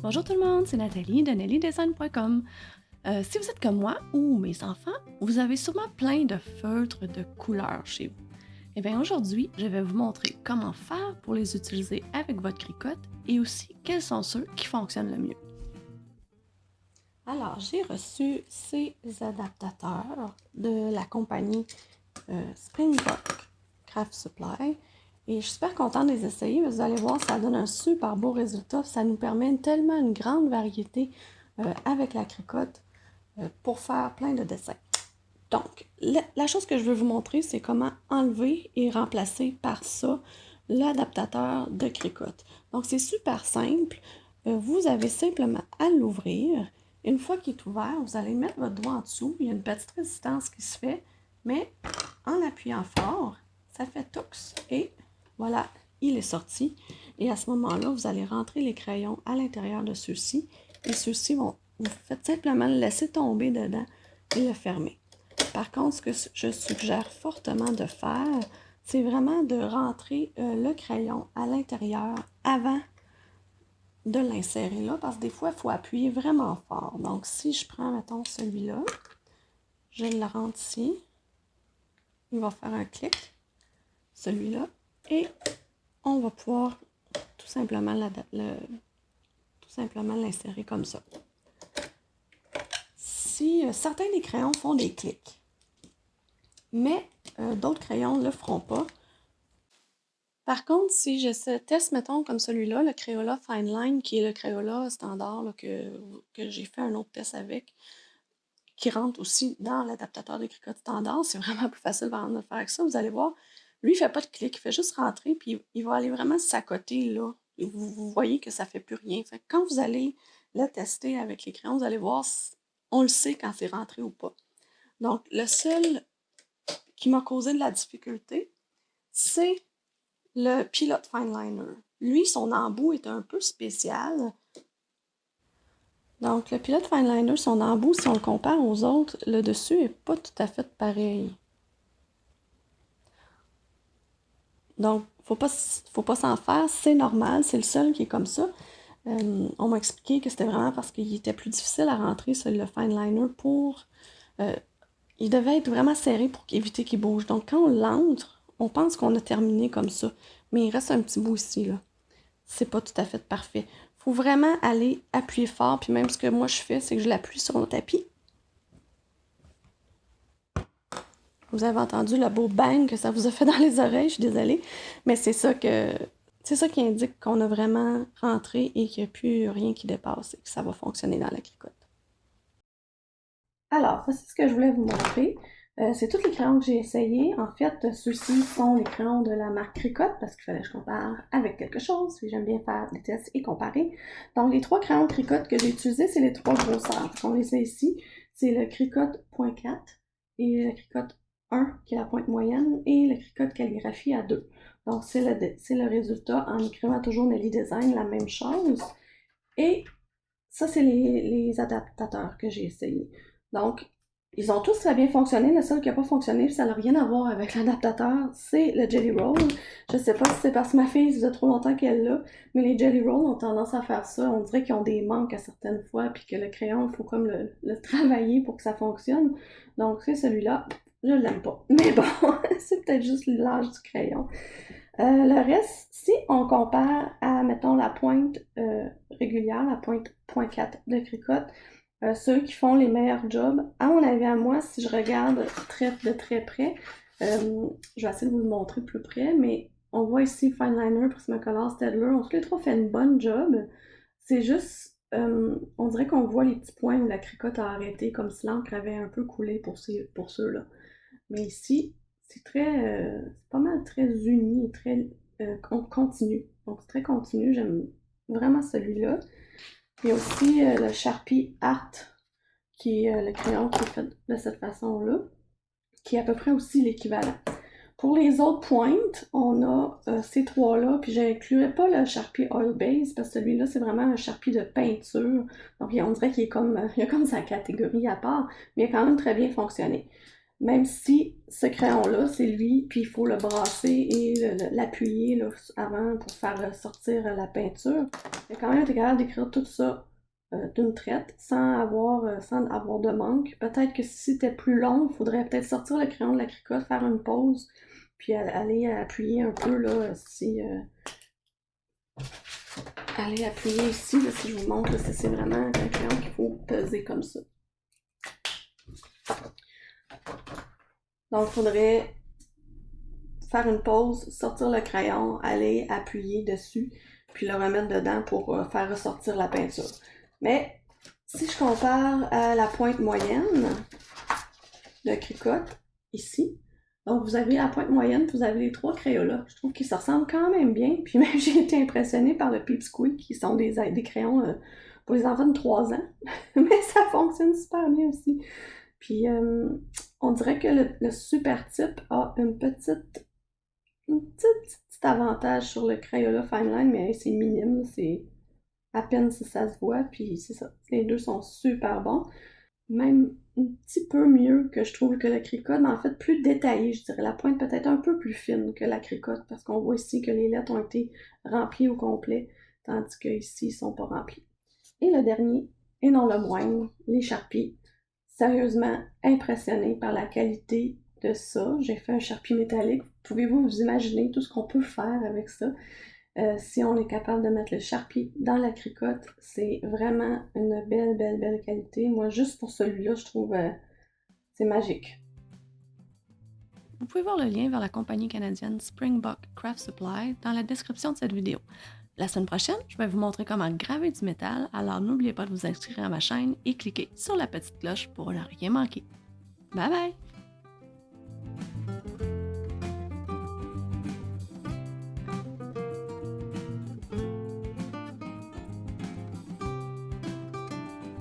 Bonjour tout le monde, c'est Nathalie de nellydesign.com. Si vous êtes comme moi ou mes enfants, vous avez sûrement plein de feutres de couleurs chez vous. Et bien aujourd'hui, je vais vous montrer comment faire pour les utiliser avec votre cricotte et aussi quels sont ceux qui fonctionnent le mieux. Alors, j'ai reçu ces adaptateurs de la compagnie Springbok Craft Supply. Et je suis super contente de les essayer. Vous allez voir, ça donne un super beau résultat. Ça nous permet tellement une grande variété avec la cricotte pour faire plein de dessins. Donc, la chose que je veux vous montrer, c'est comment enlever et remplacer par ça l'adaptateur de cricotte. Donc, c'est super simple. Vous avez simplement à l'ouvrir. Une fois qu'il est ouvert, vous allez mettre votre doigt en dessous. Il y a une petite résistance qui se fait, mais en appuyant fort, ça fait toux et voilà, il est sorti. Et à ce moment-là, vous allez rentrer les crayons à l'intérieur de ceux-ci et ceux-ci vont, vous faites simplement le laisser tomber dedans et le fermer. Par contre, ce que je suggère fortement de faire, c'est vraiment de rentrer le crayon à l'intérieur avant de l'insérer là, parce que des fois, il faut appuyer vraiment fort. Donc, si je prends, mettons, celui-là, je le rentre ici, il va faire un clic, celui-là, et on va pouvoir tout simplement l'insérer comme ça. Si certains des crayons font des clics, mais d'autres crayons ne le feront pas. Par contre, si je teste, mettons, comme celui-là, le Crayola Fine Line, qui est le Crayola standard là, que j'ai fait un autre test avec, qui rentre aussi dans l'adaptateur de cricotte standard, c'est vraiment plus facile de faire avec ça. Vous allez voir, lui, il ne fait pas de clic, il fait juste rentrer, puis il va aller vraiment s'accoter là. Et vous voyez que ça ne fait plus rien. Fait que quand vous allez le tester avec les crayons, vous allez voir, on le sait quand c'est rentré ou pas. Donc, le seul qui m'a causé de la difficulté, c'est le Pilot Fineliner. Lui, son embout est un peu spécial. Donc, le Pilot Fineliner, son embout, si on le compare aux autres, le dessus n'est pas tout à fait pareil. Donc, faut pas s'en faire, c'est normal, c'est le seul qui est comme ça. On m'a expliqué que c'était vraiment parce qu'il était plus difficile à rentrer, le Fineliner, pour... il devait être vraiment serré pour éviter qu'il bouge. Donc, quand on l'entre, on pense qu'on a terminé comme ça. Mais il reste un petit bout ici, là. C'est pas tout à fait parfait. Faut vraiment aller appuyer fort. Puis même ce que moi je fais, c'est que je l'appuie sur le tapis. Vous avez entendu le beau bang que ça vous a fait dans les oreilles, je suis désolée. Mais c'est ça qui indique qu'on a vraiment rentré et qu'il n'y a plus rien qui dépasse et que ça va fonctionner dans la cricotte. Alors, ça c'est ce que je voulais vous montrer. C'est tous les crayons que j'ai essayés. En fait, ceux-ci sont les crayons de la marque Cricotte parce qu'il fallait que je compare avec quelque chose. Puis j'aime bien faire des tests et comparer. Donc, les trois crayons Cricotte que j'ai utilisés, c'est les trois grosseurs. On les a ici. C'est le Cricotte .4 et le Cricotte 1 qui est la pointe moyenne et le Cricotte Calligraphie à 2. Donc, c'est le résultat en écrivant toujours Nelly Design, la même chose. Et ça, c'est les adaptateurs que j'ai essayés. Donc, ils ont tous très bien fonctionné. Le seul qui n'a pas fonctionné, ça n'a rien à voir avec l'adaptateur, c'est le Jelly Roll. Je sais pas si c'est parce que ma fille, ça faisait trop longtemps qu'elle l'a, mais les Jelly Roll ont tendance à faire ça. On dirait qu'ils ont des manques à certaines fois, puis que le crayon, il faut comme le travailler pour que ça fonctionne. Donc, c'est celui-là. Je l'aime pas. Mais bon, c'est peut-être juste l'âge du crayon. Le reste, si on compare à, mettons, la pointe régulière, la pointe .4 de Cricotte, ceux qui font les meilleurs jobs, à mon avis, à moi, si je regarde de très près, je vais essayer de vous le montrer de plus près, mais on voit ici Fineliner, Prismacolor, Staedtler, on tous les trois fait une bonne job. C'est juste, on dirait qu'on voit les petits points où la cricotte a arrêté, comme si l'encre avait un peu coulé pour ceux-là. Mais ici, c'est pas mal très uni et très continu. Donc c'est très continu, j'aime vraiment celui-là. Il y a aussi le Sharpie Art, qui est le crayon qui est fait de cette façon-là, qui est à peu près aussi l'équivalent. Pour les autres pointes, on a ces trois-là, puis j'inclurais pas le Sharpie Oil Base, parce que celui-là, c'est vraiment un Sharpie de peinture. Donc on dirait qu'il est il y a comme sa catégorie à part, mais il a quand même très bien fonctionné. Même si ce crayon-là, c'est lui, puis il faut le brasser et l'appuyer là, avant pour faire sortir la peinture. Il a quand même été capable d'écrire tout ça d'une traite sans avoir de manque. Peut-être que si c'était plus long, il faudrait peut-être sortir le crayon de la cricotte, faire une pause, puis aller appuyer un peu là, si aller appuyer ici, là, si je vous montre, c'est vraiment un crayon qu'il faut peser comme ça. Donc, il faudrait faire une pause, sortir le crayon, aller appuyer dessus, puis le remettre dedans pour faire ressortir la peinture. Mais si je compare à la pointe moyenne de Cricut, ici, donc vous avez la pointe moyenne, vous avez les trois crayons-là. Je trouve qu'ils se ressemblent quand même bien, puis même j'ai été impressionnée par le Pipsqueak, qui sont des crayons pour les enfants de 3 ans, mais ça fonctionne super bien aussi. Puis on dirait que le super type a un petit avantage sur le Crayola Fine Line, mais c'est minime, c'est à peine si ça se voit, puis c'est ça. Les deux sont super bons. Même un petit peu mieux que je trouve que le Cricut, mais en fait plus détaillé, je dirais. La pointe peut-être un peu plus fine que la Cricut, parce qu'on voit ici que les lettres ont été remplies au complet, tandis qu'ici, ils sont pas remplis. Et le dernier, et non le moindre, les Sharpies. Sérieusement impressionnée par la qualité de ça. J'ai fait un Sharpie métallique. Pouvez-vous vous imaginer tout ce qu'on peut faire avec ça? Si on est capable de mettre le Sharpie dans la cricotte, c'est vraiment une belle, belle, belle qualité. Moi, juste pour celui-là, je trouve c'est magique. Vous pouvez voir le lien vers la compagnie canadienne Springbok Craft Supply dans la description de cette vidéo. La semaine prochaine, je vais vous montrer comment graver du métal, alors n'oubliez pas de vous inscrire à ma chaîne et cliquer sur la petite cloche pour ne rien manquer. Bye bye!